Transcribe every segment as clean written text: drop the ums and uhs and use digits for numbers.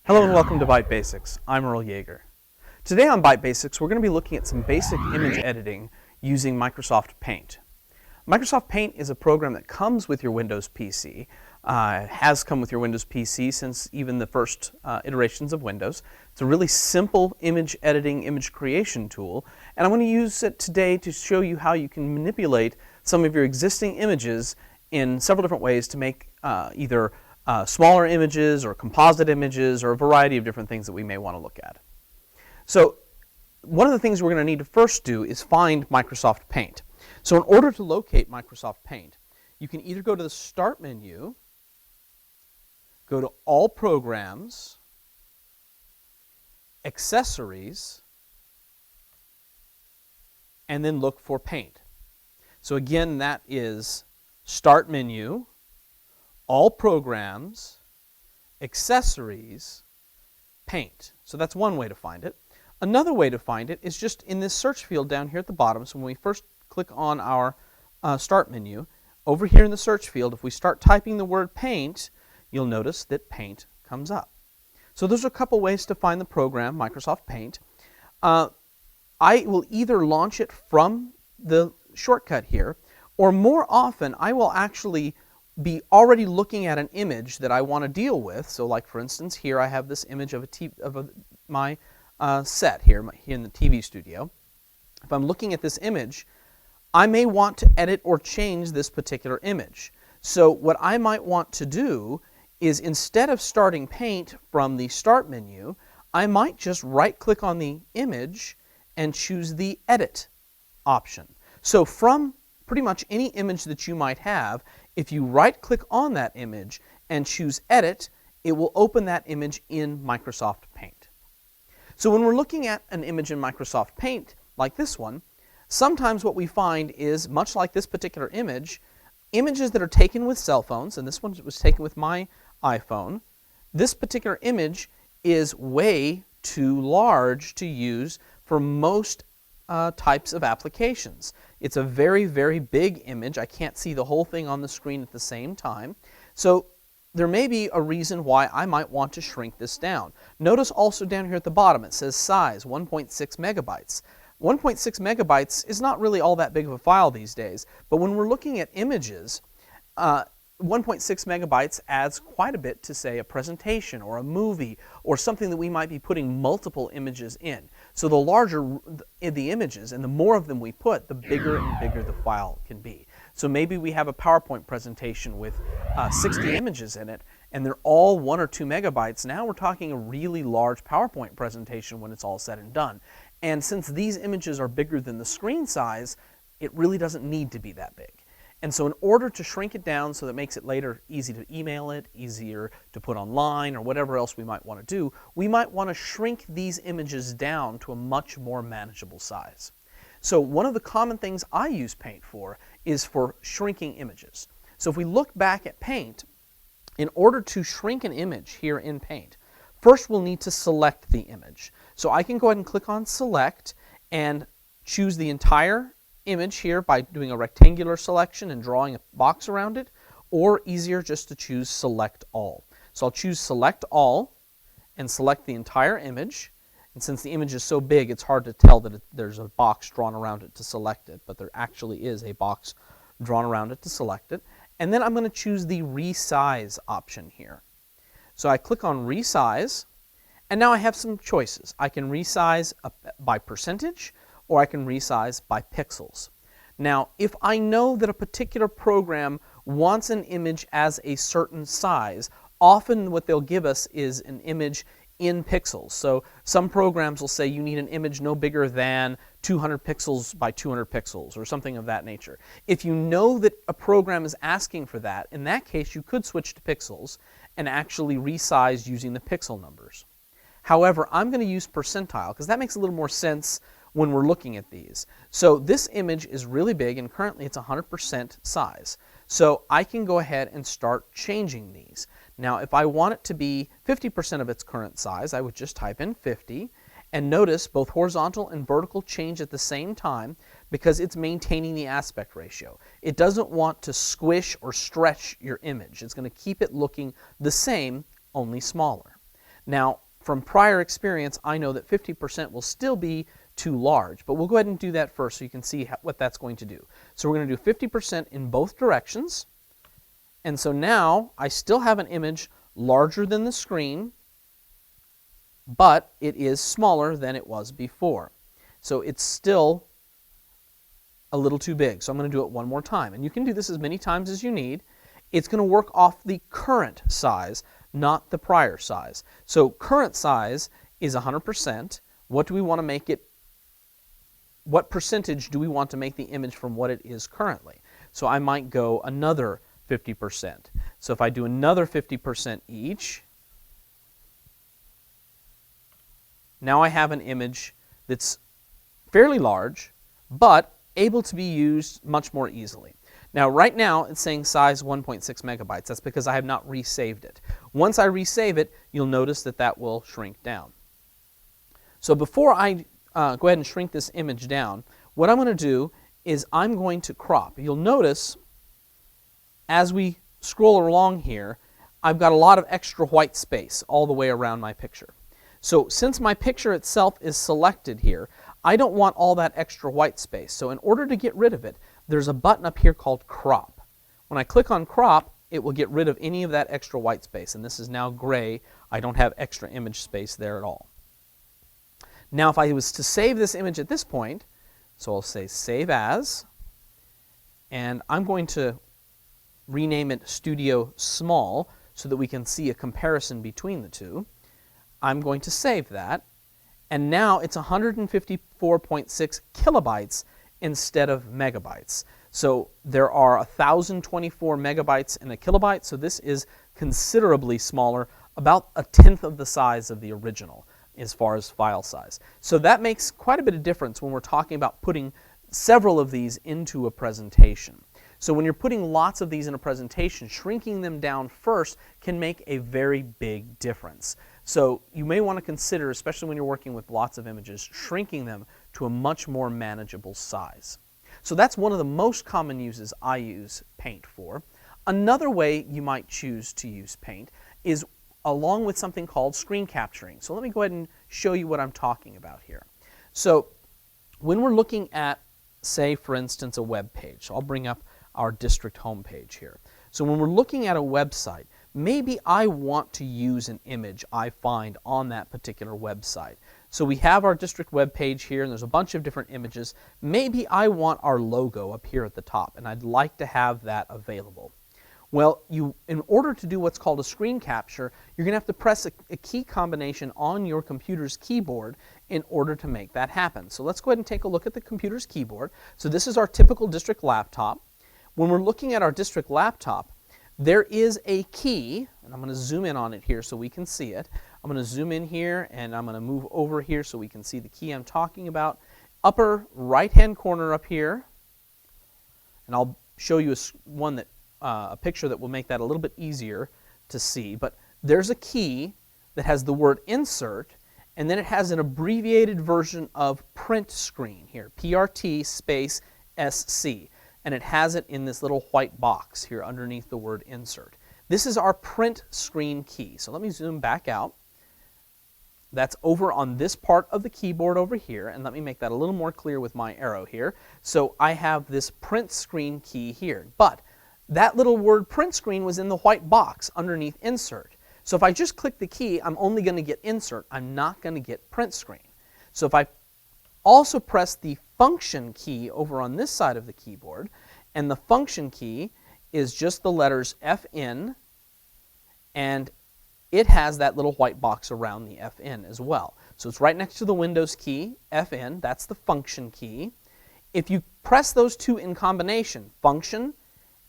Hello and welcome to Byte Basics. I'm Earl Yeager. Today on Byte Basics, we're going to be looking at some basic image editing using Microsoft Paint. Microsoft Paint is a program that comes with your Windows PC. It has come with your Windows PC since even the first iterations of Windows. It's a really simple image editing, image creation tool, and I'm going to use it today to show you how you can manipulate some of your existing images in several different ways to make either smaller images or composite images or a variety of different things that we may want to look at. So one of the things we're going to need to first do is find Microsoft Paint. So in order to locate Microsoft Paint, you can either go to the Start menu, go to All Programs, Accessories, and then look for Paint. So again, that is Start menu, All Programs, Accessories, Paint. So that's one way to find it. Another way to find it is just in this search field down here at the bottom. So when we first click on our Start menu, over here in the search field, if we start typing the word Paint, you'll notice that Paint comes up. So those are a couple ways to find the program, Microsoft Paint. I will either launch it from the shortcut here, or more often I will actually be already looking at an image that I want to deal with. So like for instance here I have this image of my set here in the TV studio. If I'm looking at this image, I may want to edit or change this particular image. So what I might want to do is, instead of starting Paint from the Start menu, I might just right click on the image and choose the Edit option. So from pretty much any image that you might have, if you right click on that image and choose Edit, it will open that image in Microsoft Paint. So when we're looking at an image in Microsoft Paint like this one, sometimes what we find is, much like this particular image, images that are taken with cell phones, and this one was taken with my iPhone, this particular image is way too large to use for most types of applications. It's a very, very big image. I can't see the whole thing on the screen at the same time. So there may be a reason why I might want to shrink this down. Notice also down here at the bottom it says size 1.6 megabytes. 1.6 megabytes is not really all that big of a file these days, but when we're looking at images, 1.6 megabytes adds quite a bit to, say, a presentation or a movie or something that we might be putting multiple images in. So the larger the images and the more of them we put, the bigger and bigger the file can be. So maybe we have a PowerPoint presentation with 60 images in it, and they're all 1 or 2 megabytes. Now we're talking a really large PowerPoint presentation when it's all said and done. And since these images are bigger than the screen size, it really doesn't need to be that big. And so in order to shrink it down so that it makes it later easy to email it, easier to put online, or whatever else we might want to do, we might want to shrink these images down to a much more manageable size. So one of the common things I use Paint for is for shrinking images. So if we look back at Paint, in order to shrink an image here in Paint, first we'll need to select the image. So I can go ahead and click on Select and choose the entire image here by doing a rectangular selection and drawing a box around it, or easier just to choose Select All. So I'll choose Select All and select the entire image. And since the image is so big, it's hard to tell that there's a box drawn around it to select it, but there actually is a box drawn around it to select it. And then I'm going to choose the Resize option here. So I click on Resize, and now I have some choices. I can resize by percentage, or I can resize by pixels. Now, if I know that a particular program wants an image as a certain size, often what they'll give us is an image in pixels. So some programs will say you need an image no bigger than 200 pixels by 200 pixels or something of that nature. If you know that a program is asking for that, in that case you could switch to pixels and actually resize using the pixel numbers. However, I'm going to use percentile because that makes a little more sense when we're looking at these. So this image is really big, and currently it's 100% size. So I can go ahead and start changing these. Now if I want it to be 50% of its current size, I would just type in 50, and notice both horizontal and vertical change at the same time because it's maintaining the aspect ratio. It doesn't want to squish or stretch your image. It's going to keep it looking the same, only smaller. Now, from prior experience, I know that 50% will still be too large, but we'll go ahead and do that first so you can see what that's going to do. So we're going to do 50% in both directions, and so now I still have an image larger than the screen, but it is smaller than it was before. So it's still a little too big, so I'm going to do it one more time. And you can do this as many times as you need. It's going to work off the current size, not the prior size. So current size is 100%. What do we want to make it? What percentage do we want to make the image from what it is currently? So I might go another 50%. So if I do another 50% each, now I have an image that's fairly large, but able to be used much more easily. Now, right now, it's saying size 1.6 megabytes. That's because I have not resaved it. Once I resave it, you'll notice that that will shrink down. So before I go ahead and shrink this image down, what I'm going to do is I'm going to crop. You'll notice as we scroll along here, I've got a lot of extra white space all the way around my picture. So since my picture itself is selected here, I don't want all that extra white space. So in order to get rid of it, there's a button up here called Crop. When I click on Crop, it will get rid of any of that extra white space. And this is now gray. I don't have extra image space there at all. Now if I was to save this image at this point, so I'll say Save As, and I'm going to rename it Studio Small so that we can see a comparison between the two. I'm going to save that, and now it's 154.6 kilobytes instead of megabytes. So there are 1,024 megabytes in a kilobyte, so this is considerably smaller, about a tenth of the size of the original as far as file size. So that makes quite a bit of difference when we're talking about putting several of these into a presentation. So when you're putting lots of these in a presentation, shrinking them down first can make a very big difference. So you may want to consider, especially when you're working with lots of images, shrinking them to a much more manageable size. So that's one of the most common uses I use Paint for. Another way you might choose to use Paint is along with something called screen capturing. So let me go ahead and show you what I'm talking about here. So when we're looking at, say, for instance, a web page, so I'll bring up our district homepage here. So when we're looking at a website, maybe I want to use an image I find on that particular website. So we have our district web page here, and there's a bunch of different images. Maybe I want our logo up here at the top, and I'd like to have that available. Well, in order to do what's called a screen capture, you're going to have to press a key combination on your computer's keyboard in order to make that happen. So let's go ahead and take a look at the computer's keyboard. So this is our typical district laptop. When we're looking at our district laptop, there is a key, and I'm going to zoom in on it here so we can see it. I'm going to zoom in here, and I'm going to move over here so we can see the key I'm talking about. Upper right-hand corner up here, and I'll show you a picture that will make that a little bit easier to see. But there's a key that has the word Insert, and then it has an abbreviated version of Print Screen here, PRT space SC. And it has it in this little white box here underneath the word Insert. This is our print screen key. So let me zoom back out. That's over on this part of the keyboard over here, and let me make that a little more clear with my arrow here. So I have this print screen key here, but that little word print screen was in the white box underneath Insert. So if I just click the key, I'm only going to get Insert. I'm not going to get print screen. So if I also press the function key over on this side of the keyboard, and the function key is just the letters FN, and it has that little white box around the FN as well. So it's right next to the Windows key, FN, that's the function key. If you press those two in combination, function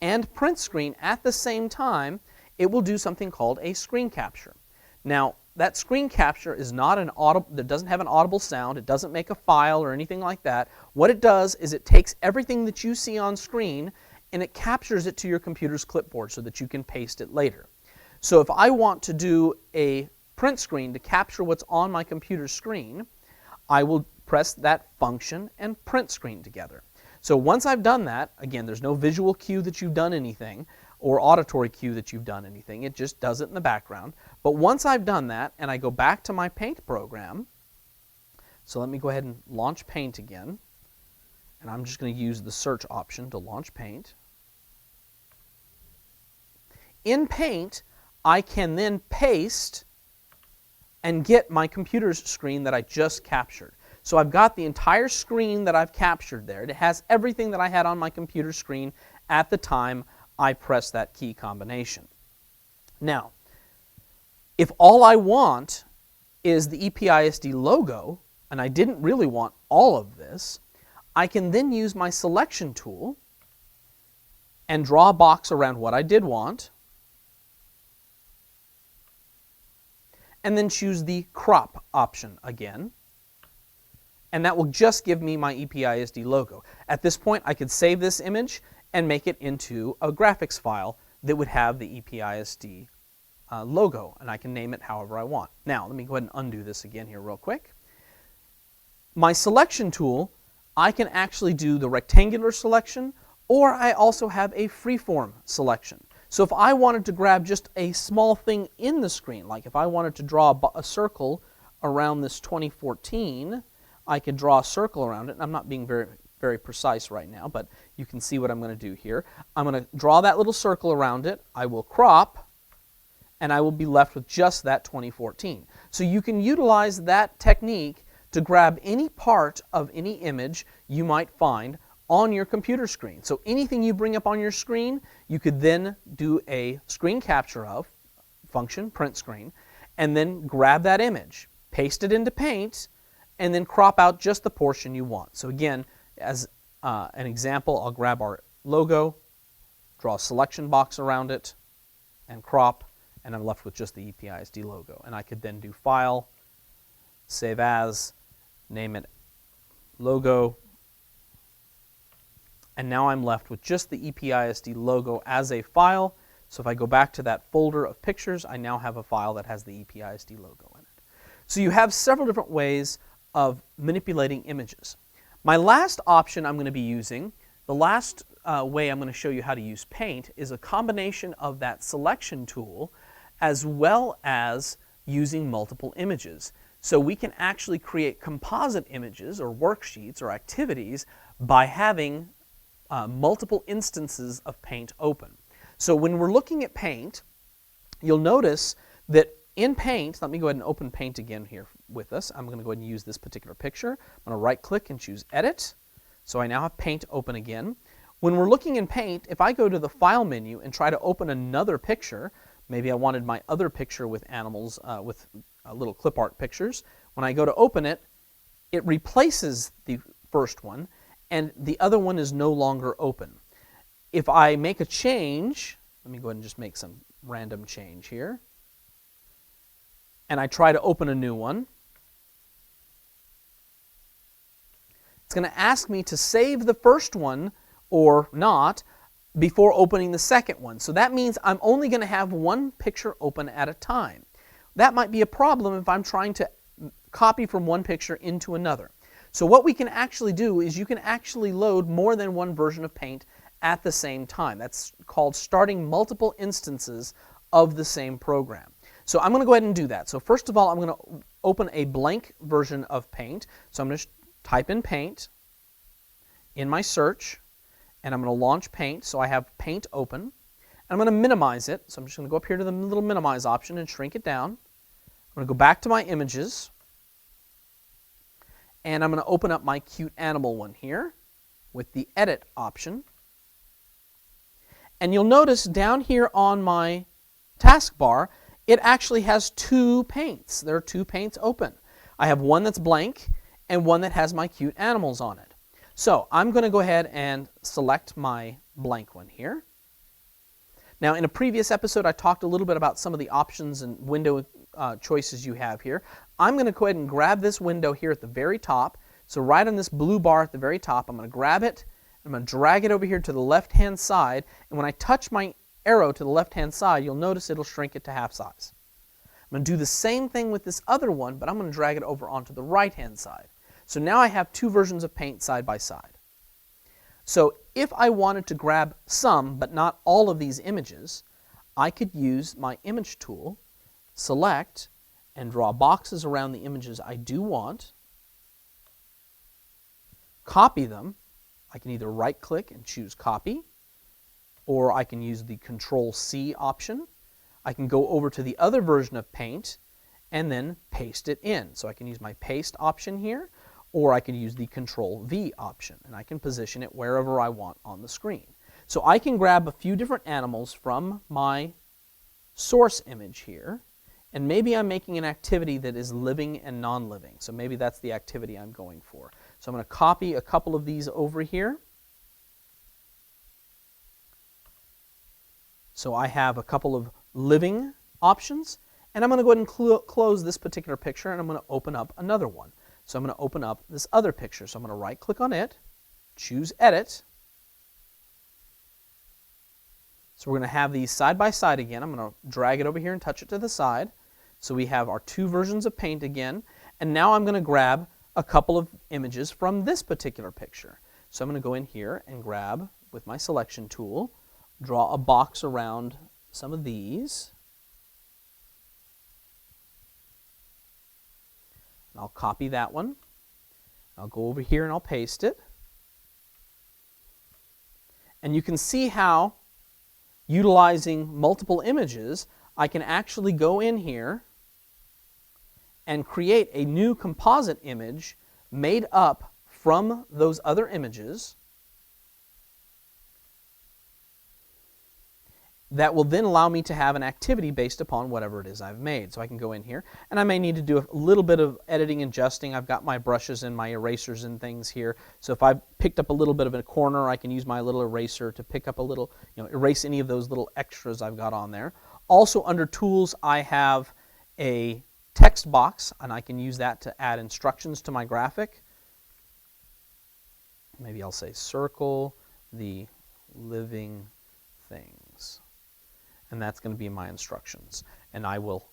and print screen at the same time, it will do something called a screen capture. Now, that screen capture is not an audible, it doesn't have an audible sound, it doesn't make a file or anything like that. What it does is it takes everything that you see on screen and it captures it to your computer's clipboard so that you can paste it later. So if I want to do a print screen to capture what's on my computer screen, I will press that function and print screen together. So once I've done that, again, there's no visual cue that you've done anything. or auditory cue that you've done anything. It just does it in the background. But once I've done that and I go back to my Paint program, so let me go ahead and launch Paint again. And I'm just going to use the search option to launch Paint. In Paint, I can then paste and get my computer's screen that I just captured. So I've got the entire screen that I've captured there. It has everything that I had on my computer screen at the time I pressed that key combination. Now, if all I want is the EPISD logo, and I didn't really want all of this, I can then use my selection tool and draw a box around what I did want, and then choose the crop option again, and that will just give me my EPISD logo. At this point, I could save this image and make it into a graphics file that would have the EPISD logo, and I can name it however I want. Now, let me go ahead and undo this again here real quick. My selection tool, I can actually do the rectangular selection, or I also have a freeform selection. So if I wanted to grab just a small thing in the screen, like if I wanted to draw a circle around this 2014, I could draw a circle around it. And I'm not being very precise right now, but you can see what I'm going to do here. I'm going to draw that little circle around it. I will crop, and I will be left with just that 2014. So you can utilize that technique to grab any part of any image you might find on your computer screen. So anything you bring up on your screen, you could then do a screen capture of, function, print screen, and then grab that image, paste it into Paint, and then crop out just the portion you want. So again, as an example, I'll grab our logo, draw a selection box around it, and crop, and I'm left with just the EPISD logo. And I could then do File, Save As, name it Logo, and now I'm left with just the EPISD logo as a file. So if I go back to that folder of pictures, I now have a file that has the EPISD logo in it. So you have several different ways of manipulating images. My last option I'm going to be using, the last way I'm going to show you how to use Paint, is a combination of that selection tool as well as using multiple images. So we can actually create composite images or worksheets or activities by having multiple instances of Paint open. So when we're looking at Paint, you'll notice that in Paint, let me go ahead and open Paint again here with us. I'm going to go ahead and use this particular picture. I'm going to right click and choose Edit. So I now have Paint open again. When we're looking in Paint, if I go to the File menu and try to open another picture, maybe I wanted my other picture with animals with little clip art pictures. When I go to open it, it replaces the first one, and the other one is no longer open. If I make a change, let me go ahead and just make some random change here, and I try to open a new one, it's going to ask me to save the first one or not before opening the second one. So that means I'm only going to have one picture open at a time. That might be a problem if I'm trying to copy from one picture into another. So what we can actually do is you can actually load more than one version of Paint at the same time. That's called starting multiple instances of the same program. So I'm going to go ahead and do that. So first of all, I'm going to open a blank version of Paint. So I'm going to type in Paint in my search, and I'm going to launch Paint. So I have Paint open. And I'm going to minimize it. So I'm just going to go up here to the little minimize option and shrink it down. I'm going to go back to my images, and I'm going to open up my cute animal one here with the Edit option. And you'll notice down here on my taskbar, it actually has two paints. There are two paints open. I have one that's blank and one that has my cute animals on it. So I'm going to go ahead and select my blank one here. Now, in a previous episode, I talked a little bit about some of the options and window choices you have here. I'm going to go ahead and grab this window here at the very top. So right on this blue bar at the very top, I'm going to grab it. I'm going to drag it over here to the left-hand side. And when I touch my arrow to the left-hand side, you'll notice it'll shrink it to half size. I'm going to do the same thing with this other one, but I'm going to drag it over onto the right-hand side. So now I have two versions of Paint side by side. So If I wanted to grab some, but not all of these images, I could use my image tool, select, and draw boxes around the images I do want, copy them. I can either right-click and choose copy, or I can use the Control-C option. I can go over to the other version of Paint and then paste it in. So I can use my paste option here, or I can use the Control-V option, and I can position it wherever I want on the screen. So I can grab a few different animals from my source image here, and maybe I'm making an activity that is living and non-living. So maybe that's the activity I'm going for. So I'm going to copy a couple of these over here. So I have a couple of living options, and I'm going to go ahead and close this particular picture, and I'm going to open up another one. So I'm going to open up this other picture. So I'm going to right-click on it, choose Edit. So we're going to have these side by side again. I'm going to drag it over here and touch it to the side. So we have our two versions of Paint again. And now I'm going to grab a couple of images from this particular picture. So I'm going to go in here and grab, with my selection tool, draw a box around some of these. And I'll copy that one. I'll go over here and I'll paste it. And you can see how, utilizing multiple images, I can actually go in here and create a new composite image made up from those other images that will then allow me to have an activity based upon whatever it is I've made. So I can go in here, and I may need to do a little bit of editing and adjusting. I've got my brushes and my erasers and things here. So if I've picked up a little bit of a corner, I can use my little eraser to pick up a little, erase any of those little extras I've got on there. Also under Tools, I have a text box, and I can use that to add instructions to my graphic. Maybe I'll say circle the living things. And that's going to be my instructions. And I will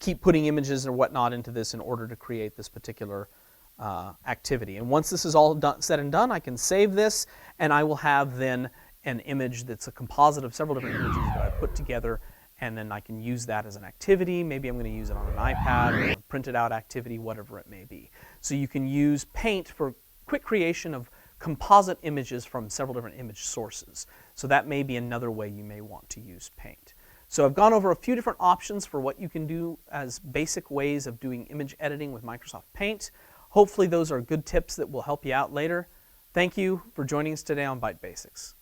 keep putting images and whatnot into this in order to create this particular activity. And once this is all said and done, I can save this, and I will have then an image that's a composite of several different images that I put together, and then I can use that as an activity. Maybe I'm going to use it on an iPad or a printed out activity, whatever it may be. So you can use Paint for quick creation of composite images from several different image sources. So that may be another way you may want to use Paint. So I've gone over a few different options for what you can do as basic ways of doing image editing with Microsoft Paint. Hopefully those are good tips that will help you out later. Thank you for joining us today on Byte Basics.